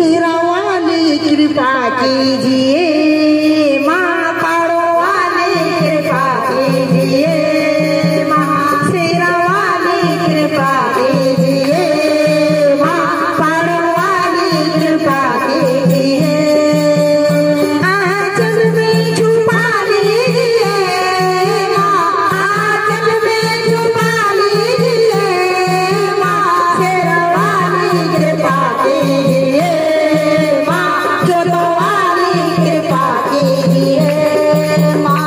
शेरा वाली कृपा कीजिए, माँ पाड़ो वाली कृपा कीजिए, माँ शेरा वाली कृपा कीजिए, माँ पाड़ो वाली कृपा कीजिए। आंचल में छुपा लीजिए माँ, आंचल में छुपा लीजिए माँ, शेरा वाली कृपा कीजिए, माँ जोतो वाली कृपा कीजिए। माँ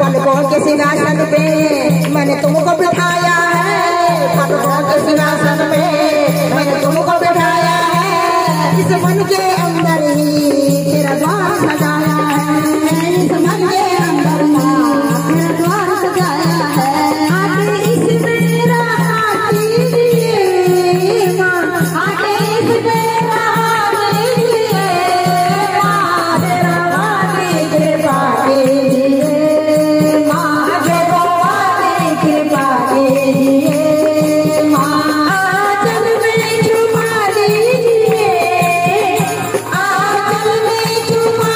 पलकों के सिंहासन पे मैंने तुमको बिठाया है, पलकों के सिंहासन पे मैंने तुमको बिठाया है, इस मन के अंदर ही तेरा द्वार सजाया है, इस मन के अंदर माँ तेरा द्वार सजाया है। आके इसमें राह कीजिए माँ, आके इसमें राह कीजिए माँ, तेरा वाली कृपा कीजिए माँ, जो वाली कृपा कीजिए माँ। आंचल में छुपा लीजिए, आंचल में छुपा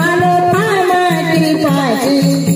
वालो थान कृपा की